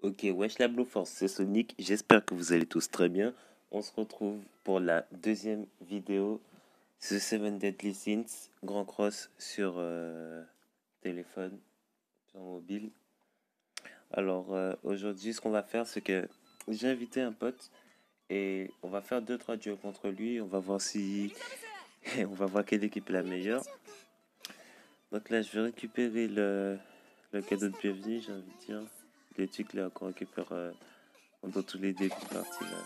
Ok, wesh la Blue Force, c'est Sonic. J'espère que vous allez tous très bien. On se retrouve pour la deuxième vidéo The Seven Deadly Sins, Grand Cross sur téléphone, sur mobile. Alors aujourd'hui, ce qu'on va faire, c'est que j'ai invité un pote et on va faire 2-3 duels contre lui. On va voir si. On va voir quelle équipe est la meilleure. Donc là, je vais récupérer le cadeau de bienvenue, j'ai envie de dire. Les trucs là qu'on récupère dans tous les débuts de partie là.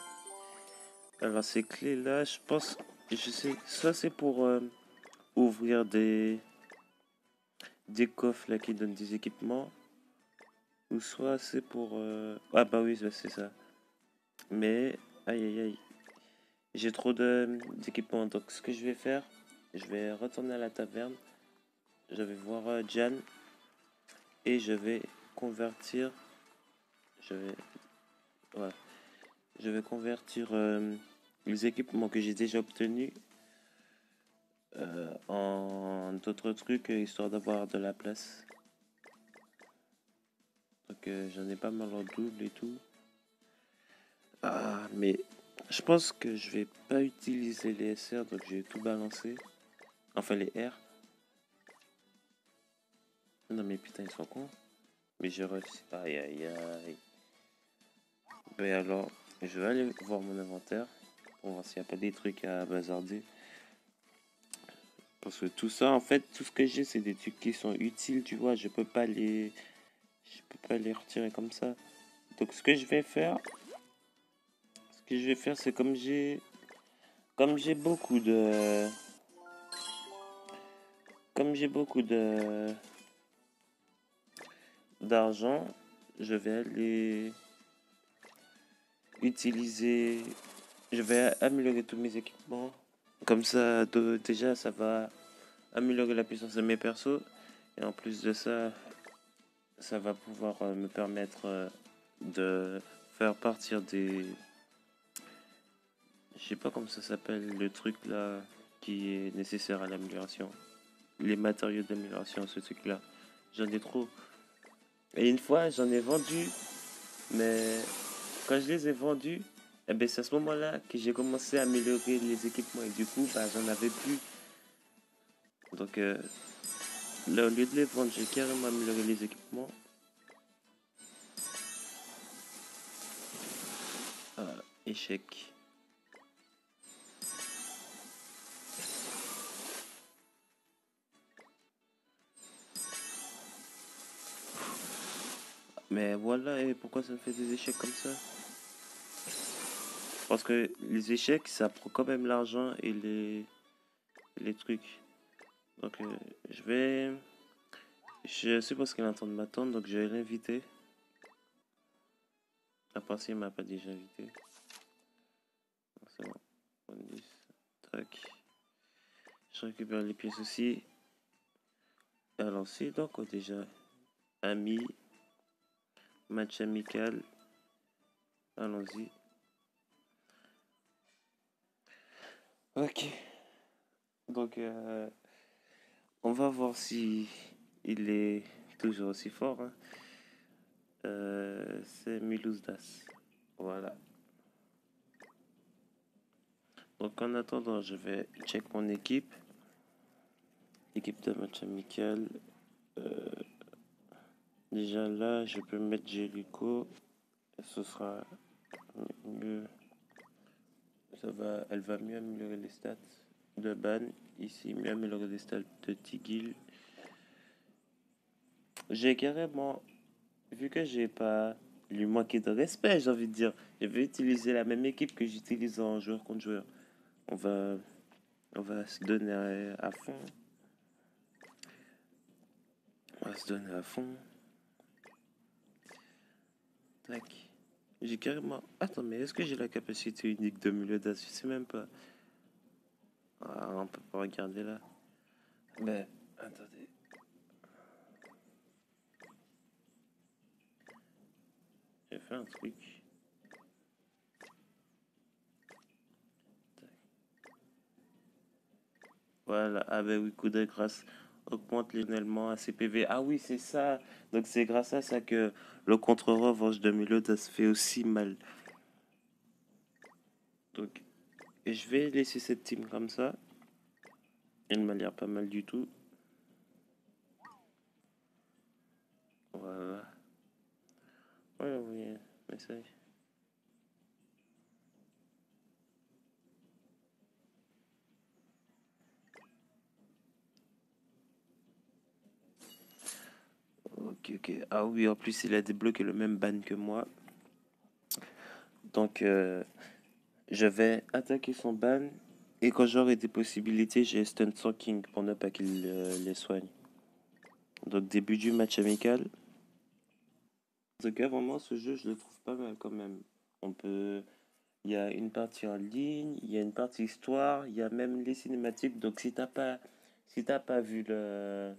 Alors ces clés là, je pense, je sais, soit c'est pour ouvrir des coffres là qui donnent des équipements, ou soit c'est pour ah bah oui c'est ça. Mais aïe aïe aïe, j'ai trop d'équipements, donc ce que je vais faire, je vais retourner à la taverne, je vais voir Jan et je vais convertir, je vais ouais, je vais convertir les équipements que j'ai déjà obtenus en d'autres trucs histoire d'avoir de la place. Donc j'en ai pas mal en double et tout. Ah mais je pense que je vais pas utiliser les SR, donc j'ai tout balancé. Enfin les R. Non mais putain ils sont cons. Mais j'ai réussi. Aïe aïe aïe. Ben alors je vais aller voir mon inventaire pour voir s'il n'y a pas des trucs à bazarder. Parce que tout ça en fait tout ce que j'ai c'est des trucs qui sont utiles, tu vois, je peux pas les retirer comme ça. Donc ce que je vais faire c'est comme j'ai beaucoup de comme j'ai beaucoup d'argent, je vais aller utiliser, je vais améliorer tous mes équipements. Comme ça, déjà, ça va améliorer la puissance de mes persos. Et en plus de ça, ça va pouvoir me permettre de faire partir des... Je sais pas comment ça s'appelle, le truc là qui est nécessaire à l'amélioration. Les matériaux d'amélioration, ce truc là. J'en ai trop. Et une fois, j'en ai vendu, mais quand je les ai vendus, eh ben, c'est à ce moment-là que j'ai commencé à améliorer les équipements et du coup, bah, j'en avais plus. Donc là, au lieu de les vendre, j'ai carrément amélioré les équipements. Échec. Mais voilà, et pourquoi ça me fait des échecs comme ça? Parce que les échecs, ça prend quand même l'argent et les trucs. Donc je vais... Je suppose qu'elle est en train de m'attendre, donc je vais l'inviter. À part s'il m'a pas déjà invité. C'est bon. 10. Tac. Je récupère les pièces aussi. Alors c'est donc déjà ami, match amical. Allons-y. Ok. Donc on va voir si il est toujours aussi fort. Hein. C'est Milouzdas. Voilà. Donc en attendant, je vais check mon équipe. Équipe de match amical. Déjà là, je peux mettre Jericho. Ce sera mieux. Elle va mieux améliorer les stats de Ban. Ici, mieux améliorer les stats de Tigil. J'ai carrément, vu que j'ai pas lui manqué de respect, j'ai envie de dire, je vais utiliser la même équipe que j'utilise en joueur contre joueur. On va, on va se donner à fond. On va se donner à fond. Tac. J'ai carrément... Attends, mais est-ce que j'ai la capacité unique de milieu d'as? Je sais même pas. Ah, on peut pas regarder là. Mais, attendez. J'ai fait un truc. Tac. Voilà. Ah ben oui, coup de grâce. augmente légèrement à ses PV. Ah oui, c'est ça. Donc c'est grâce à ça que le contre-revanche de Meliodas se fait aussi mal. Donc je vais laisser cette team comme ça. Elle m'a l'air pas mal du tout. Voilà. Ouais, oui, message. Ok, ok. Ah oui, en plus, il a débloqué le même ban que moi. Donc, je vais attaquer son ban. Et quand j'aurai des possibilités, j'ai stun son king pour ne pas qu'il les soigne. Donc, début du match amical. En tout cas, vraiment, ce jeu, je le trouve pas mal quand même. On peut... Il y a une partie en ligne, il y a une partie histoire, il y a même les cinématiques. Donc, si t'as pas vu le...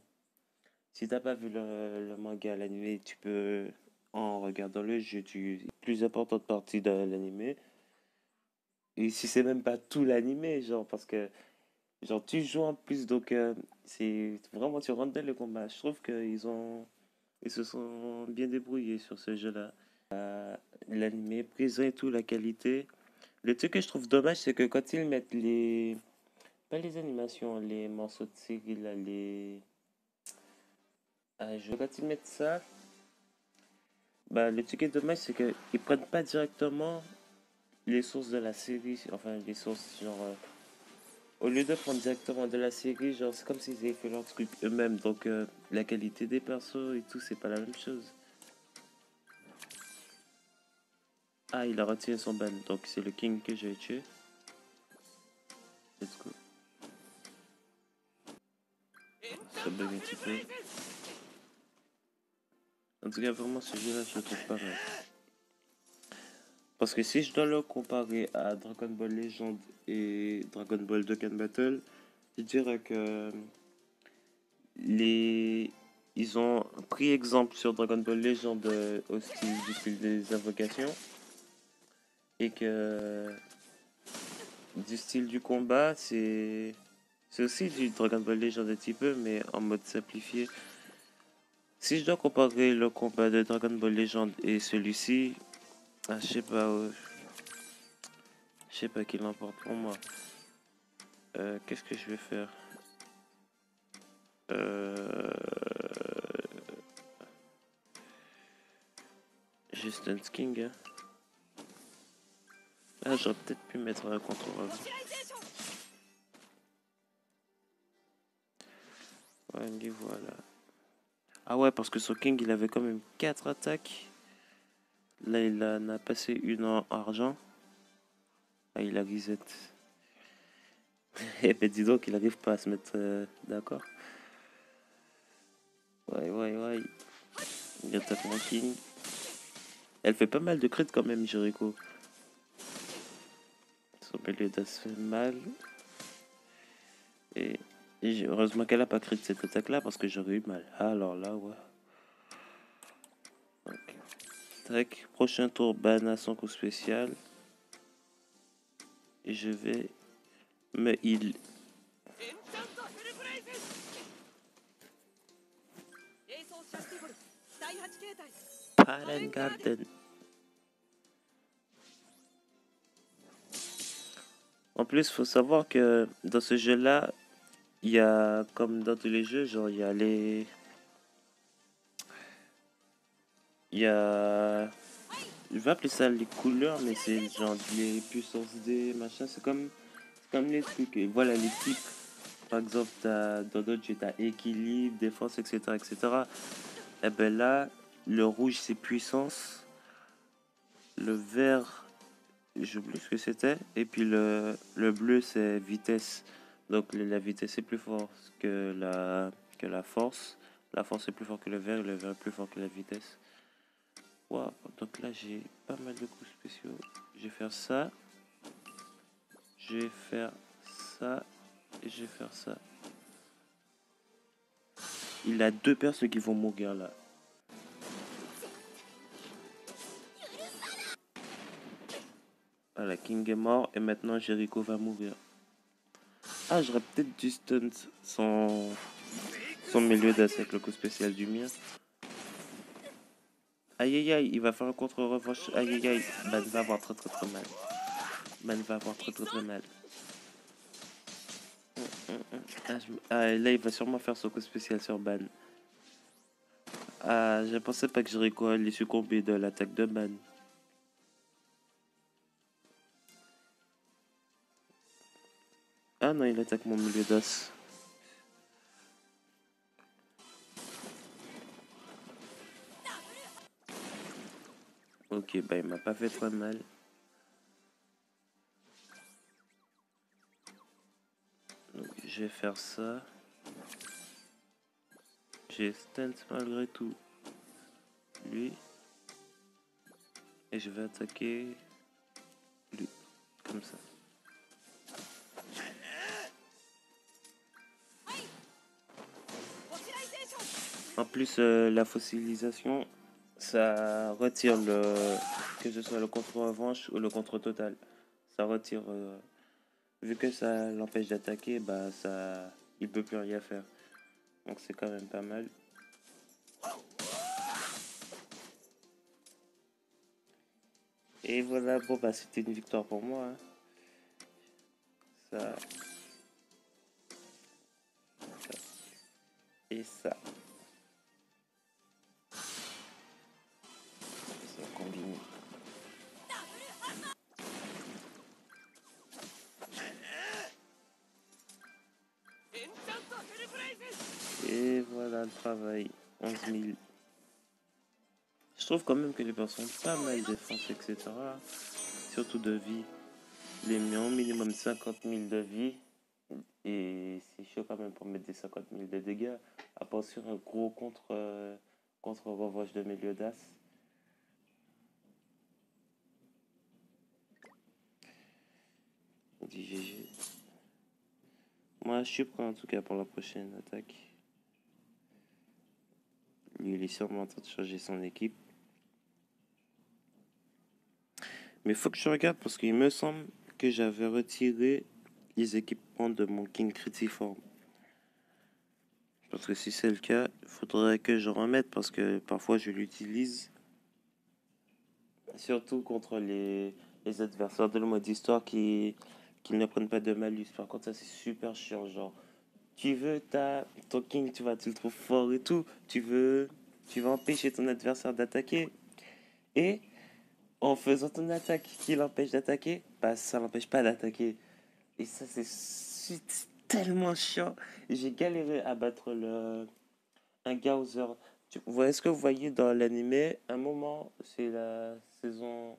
Si t'as pas vu le manga, l'anime, tu peux, en regardant le jeu, tu plus importante partie de l'anime. Et si c'est même pas tout l'anime, genre, parce que, genre, tu joues en plus, donc, c'est vraiment, tu rentres dans le combat. Je trouve ils se sont bien débrouillés sur ce jeu-là. L'anime présent et tout, la qualité. Le truc que je trouve dommage, c'est que quand ils mettent pas les animations, les morceaux de série, là, quand ils mettent ça, bah, le truc qui est dommage, c'est qu'ils prennent pas directement les sources de la série, enfin les sources, genre, au lieu de prendre directement de la série, genre, c'est comme s'ils avaient fait leur truc eux-mêmes, donc la qualité des persos et tout, c'est pas la même chose. Ah, il a retiré son ban, donc c'est le king que je vais tuer. Let's go. Ça bug un petit peu. En tout cas, vraiment, ce jeu-là, je le trouve pas mal. Parce que si je dois le comparer à Dragon Ball Legend et Dragon Ball Dokkan Battle, je dirais que les... ils ont pris exemple sur Dragon Ball Legend du style des invocations et que du style du combat, c'est aussi du Dragon Ball Legend un petit peu, mais en mode simplifié. Si je dois comparer le combat de Dragon Ball Legend et celui-ci, je sais pas, je sais pas qui l'emporte pour moi. Qu'est-ce que je vais faire? Juste un King. Hein. Ah, j'aurais peut-être pu mettre un contrôle. Ouais, lui voilà. Ah ouais, parce que son King, il avait quand même 4 attaques. Là, il en a passé une en argent. Ah, il a reset. Eh ben, dis donc, il arrive pas à se mettre d'accord. Ouais, ouais, ouais. Il attaque mon King. Elle fait pas mal de crits quand même, Jericho. Son milieu d'as fait mal. Et heureusement qu'elle a pas crit cette attaque-là parce que j'aurais eu mal. Alors là, ouais. Okay. Tac, prochain tour, ban à son coup spécial. Et je vais me heal. Parent Garden. En plus, faut savoir que dans ce jeu-là, il y a, comme dans tous les jeux, genre, il y a les... Il y a... Je vais appeler ça les couleurs, mais c'est genre les puissances des machins. C'est comme les trucs. Et voilà, les types. Par exemple, dans d'autres jeux, tu as équilibre, défense, etc., etc. Et ben là, le rouge, c'est puissance. Le vert, j'oublie ce que c'était. Et puis le bleu, c'est vitesse. Donc la vitesse est plus forte que la force. La force est plus forte que le vert et le vert est plus fort que la vitesse. Wow. Donc là, j'ai pas mal de coups spéciaux. Je vais faire ça. Je vais faire ça. Et je vais faire ça. Il a 2 personnes qui vont mourir là. Voilà, King est mort et maintenant Jericho va mourir. Ah, j'aurais peut-être dû stunt son son Meliodas avec le coup spécial du mien. Aïe aïe aïe, il va faire un contre-revanche. Aïe aïe aïe, Ban va avoir très très très mal. Ban va avoir très très très mal. Ah, là il va sûrement faire son coup spécial sur Ban. Ah, je pensais pas que j'aurais quoi aller succomber de l'attaque de Ban. Ah non, il attaque mon Meliodas. Ok, bah il m'a pas fait trop mal. Donc je vais faire ça. J'ai stance malgré tout. Lui. Et je vais attaquer lui. Comme ça. En plus, la fossilisation, ça retire le... que ce soit le contre-revanche ou le contre-total. Ça retire... vu que ça l'empêche d'attaquer, bah ça... il peut plus rien faire. Donc c'est quand même pas mal. Et voilà, bon bah c'était une victoire pour moi. Hein. Ça... Et ça. Ça combine. Et voilà le travail. 11 000. Je trouve quand même que les personnes sont pas mal défense, etc. Surtout de vie. Les met au minimum 50 000 de vie. Et c'est chaud quand même pour mettre des 50 000 de dégâts. À part sur un gros contre-revanche de Meliodas. On dit GG. Moi je suis prêt en tout cas pour la prochaine attaque. Lui il est sûrement en train de changer son équipe. Mais faut que je regarde parce qu'il me semble que j'avais retiré les équipements de mon King Critiform. Parce que si c'est le cas, il faudrait que je remette parce que parfois je l'utilise. Surtout contre les adversaires de le mode histoire qui ne prennent pas de malus. Par contre, ça c'est super chiant. Genre, tu veux ton King, tu le trouves fort et tout. Tu vas empêcher ton adversaire d'attaquer. Et en faisant ton attaque qui l'empêche d'attaquer, bah ça l'empêche pas d'attaquer. Et ça c'est tellement chiant. J'ai galéré à battre un Gaozer. Est-ce que vous voyez dans l'animé, un moment, c'est la saison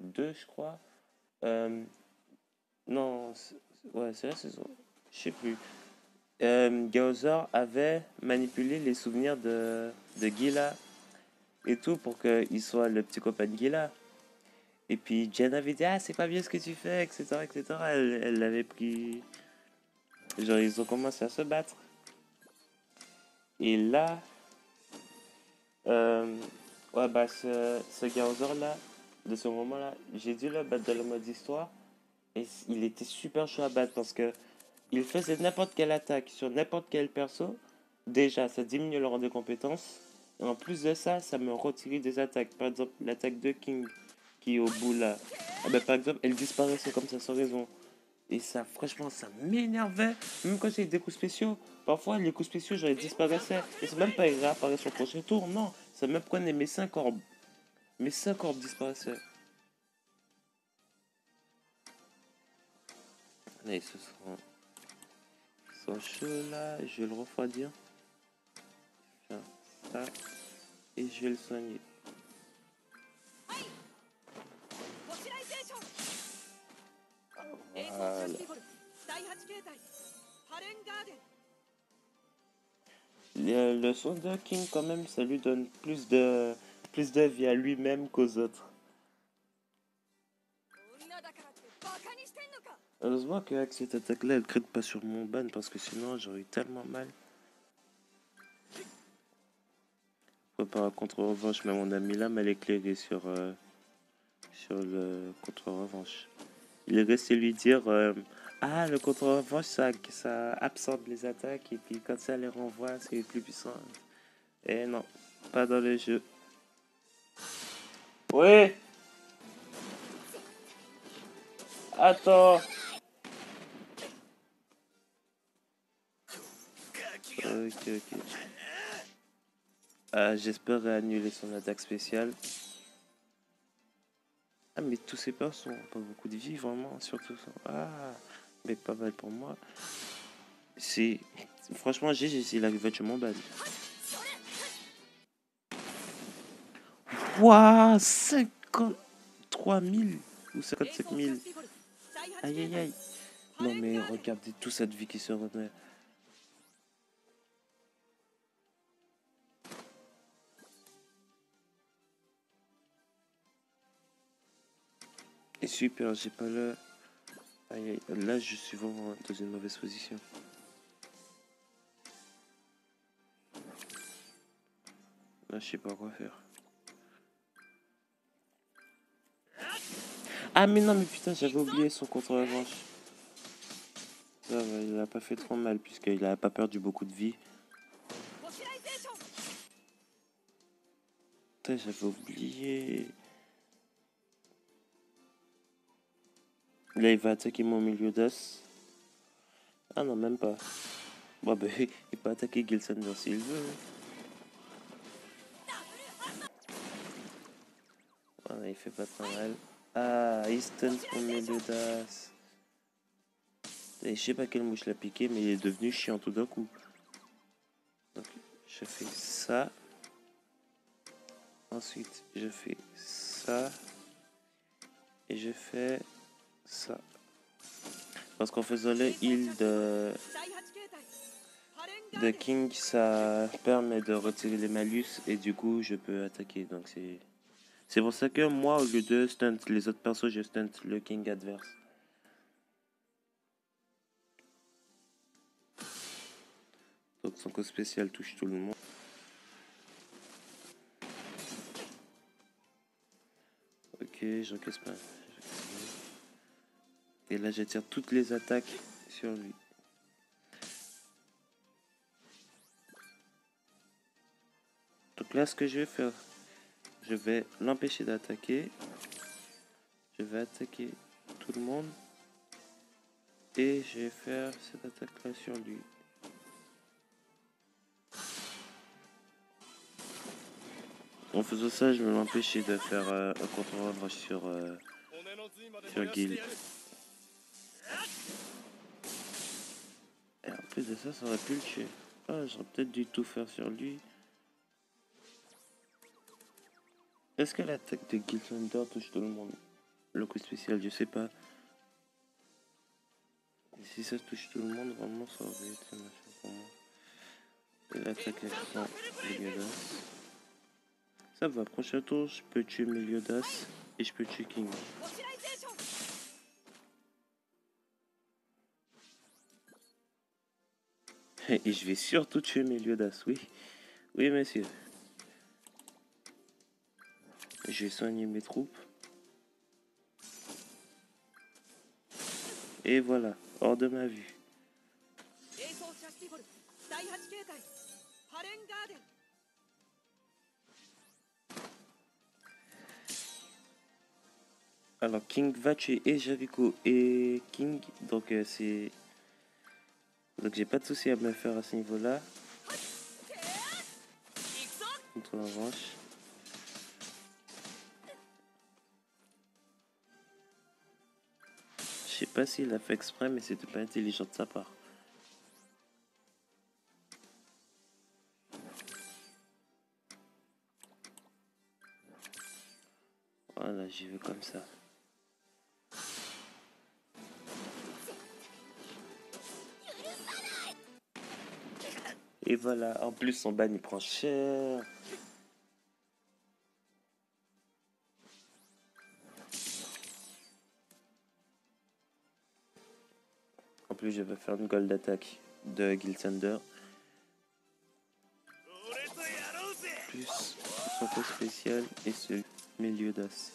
2 je crois. Non, ouais, c'est la saison. Je sais plus. Gaozer avait manipulé les souvenirs de Gila et tout pour qu'il soit le petit copain de Gila. Et puis Jen avait dit ah c'est pas bien ce que tu fais, etc. etc. Elle l'avait pris. Genre ils ont commencé à se battre. Et là, ouais bah ce Gaozer là, de ce moment là, j'ai dû le battre dans le mode histoire. Et il était super chaud à battre parce que il faisait n'importe quelle attaque sur n'importe quel perso. Déjà, ça diminue le rang de compétences. Et en plus de ça, ça me retirait des attaques. Par exemple, l'attaque de King qui est au bout là. Ah ben, par exemple, elle disparaissait comme ça sans raison. Et ça, franchement, ça m'énervait. Même quand j'ai des coups spéciaux. Parfois, les coups spéciaux, genre, ils disparaissaient. Et c'est même pas ils réapparaissent sur le prochain tour. Non, ça me prenait mes 5 orbes. Mes 5 orbes disparaissaient. Là, ils sont chauds là. Je vais le refroidir. Faire ça. Et je vais le soigner. Voilà. Le soin de King, quand même, ça lui donne plus de vie à lui-même qu'aux autres. Heureusement qu'avec cette attaque-là, elle crée pas sur mon ban parce que sinon j'aurais eu tellement mal. Par un contre-revanche, mais mon ami là m'a éclairé sur le contre-revanche. Il est resté lui dire Ah, le contre-revanche, ça absorbe les attaques et puis quand ça les renvoie, c'est plus puissant. Eh non, pas dans le jeu. Ouais, attends. Ok, ok. J'espère annuler son attaque spéciale. Ah, mais tous ces persos ont pas beaucoup de vie, vraiment, surtout ça. Ah, mais pas mal pour moi. C'est... Franchement, il arrive à tuer mon base. Waouh, 53 000 ou 55 000. Aïe, aïe, aïe. Non, mais regardez toute cette vie qui se remet. Et super, j'ai pas le... Aïe, aïe, là, je suis vraiment dans une mauvaise position. Là, je sais pas quoi faire. Ah, mais non, mais putain, j'avais oublié son contre-revanche. Ça va, il a pas fait trop mal, puisqu'il a pas perdu beaucoup de vie. Putain, j'avais oublié. Là, il va attaquer mon milieu d'as. Ah non, même pas. Bon, bah, il peut attaquer Gilsander s'il veut. Voilà, il fait pas trop mal. Ah, il stun mon milieu d'as. Et je sais pas quelle mouche l'a piqué, mais il est devenu chiant tout d'un coup. Donc, je fais ça. Ensuite, je fais ça. Et je fais ça. Parce qu'en faisant le heal de King, ça permet de retirer les malus. Et du coup, je peux attaquer. Donc, c'est pour ça que moi, au lieu de stunt les autres persos, je stunt le King adverse. Donc, son coup spécial touche tout le monde. Ok, j'encaisse pas. Et là, j'attire toutes les attaques sur lui. Donc là, ce que je vais faire, je vais l'empêcher d'attaquer. Je vais attaquer tout le monde. Et je vais faire cette attaque-là sur lui. En faisant ça, je vais l'empêcher de faire un contre-revanche sur Gil. Et en plus de ça, ça aurait pu le tuer. Ah, j'aurais peut-être dû tout faire sur lui. Est-ce que l'attaque de Gilsander touche tout le monde? Le coup spécial, je sais pas. Et si ça touche tout le monde, vraiment, ça aurait été machin pour moi. Et l'attaque accent Meliodas. Ça va, prochain tour, je peux tuer Meliodas et je peux tuer King. Et je vais surtout tuer Meliodas, oui. Oui, monsieur. Je vais soigner mes troupes. Et voilà, hors de ma vue. Alors, King va tuer et Jericho et King. Donc, c'est... Donc, j'ai pas de souci à me faire à ce niveau-là. Contre la revanche. Je sais pas s'il a fait exprès, mais c'était pas intelligent de sa part. Voilà, j'y vais comme ça. Et voilà, en plus son ban il prend cher. En plus je vais faire une gold attack de Gilsander. Plus son coup spécial et ce Meliodas.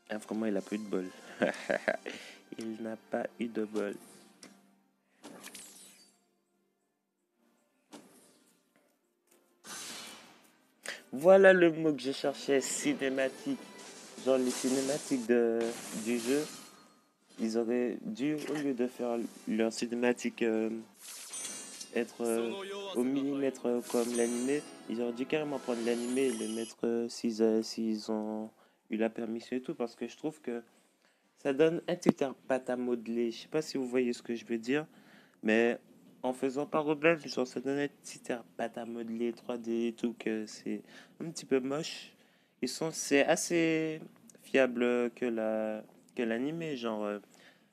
Ah, vraiment il a plus de bol. Il n'a pas eu de bol. Voilà le mot que je cherchais, cinématique. Genre les cinématiques du jeu, ils auraient dû, au lieu de faire leur cinématique être au millimètre comme l'animé, ils auraient dû carrément prendre l'animé et le mettre s'ils ont eu la permission et tout, parce que je trouve que ça donne un petit air pâte à modeler. Je sais pas si vous voyez ce que je veux dire, mais en faisant pas rebelle, genre ça donne un petit air pâte à modeler 3D et tout, que c'est un petit peu moche. C'est assez fiable que l'animé, genre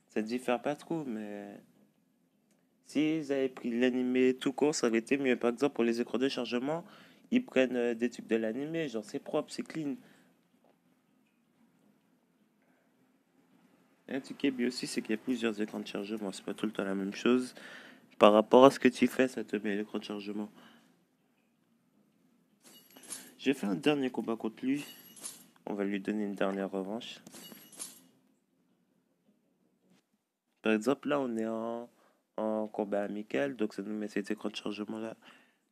ça diffère pas trop, mais s'ils avaient pris l'animé tout court, ça aurait été mieux. Par exemple, pour les écrans de chargement, ils prennent des trucs de l'animé, genre c'est propre, c'est clean. Et un truc qui est bien aussi, c'est qu'il y a plusieurs écrans de chargement, c'est pas tout le temps la même chose. Par rapport à ce que tu fais, ça te met l'écran de chargement. J'ai fait un dernier combat contre lui. On va lui donner une dernière revanche. Par exemple, là, on est en combat amical, donc ça nous met cet écran de chargement là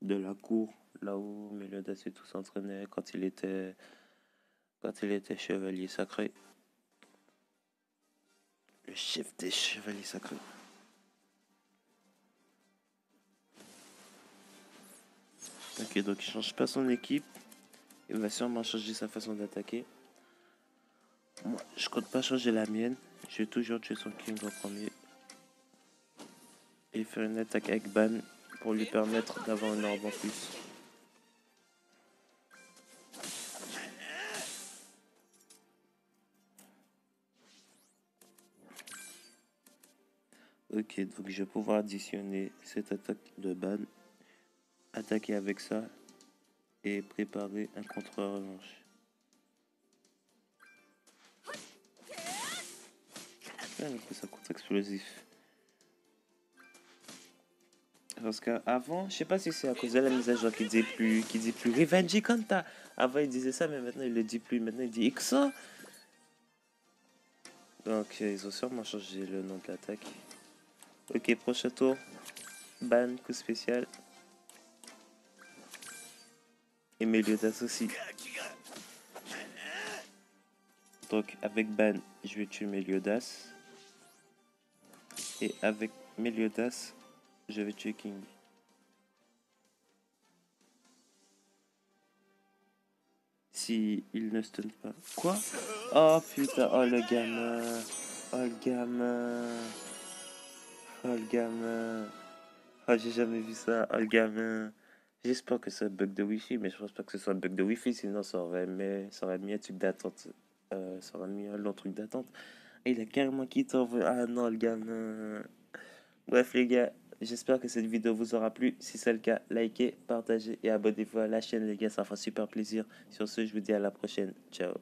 de la cour, là où Meliodas et tout s'entraînait quand il était chevalier sacré. Le chef des chevaliers sacrés. Ok, donc il change pas son équipe. Il va sûrement changer sa façon d'attaquer. Moi, je compte pas changer la mienne. Je vais toujours tuer son king en premier. Et faire une attaque avec ban pour lui permettre d'avoir un orbe en plus. Ok, donc je vais pouvoir additionner cette attaque de ban, attaquer avec ça et préparer un contre-revanche. Un coup ça contre-explosif. Parce qu'avant, je sais pas si c'est à cause de la mise à jour qui dit plus Revenge Kanta. Avant il disait ça, mais maintenant il le dit plus. Maintenant il dit Ixo. Donc ils ont sûrement changé le nom de l'attaque. Ok, prochain tour. Ban, coup spécial. Et Meliodas aussi. Donc avec ban, je vais tuer Meliodas. Et avec Meliodas, je vais tuer King. Si il ne stun pas. Quoi? Oh putain, oh le gamin. Oh le gamin. Oh le gamin. Oh j'ai jamais vu ça. Oh le gamin. J'espère que c'est un bug de wifi, mais je pense pas que ce soit un bug de wifi, sinon ça aurait mis un truc d'attente. Ça aurait mis un long truc d'attente. Et il a carrément quitté. Ah non, le gamin. Bref les gars, j'espère que cette vidéo vous aura plu. Si c'est le cas, likez, partagez et abonnez-vous à la chaîne les gars, ça fera super plaisir. Sur ce, je vous dis à la prochaine. Ciao.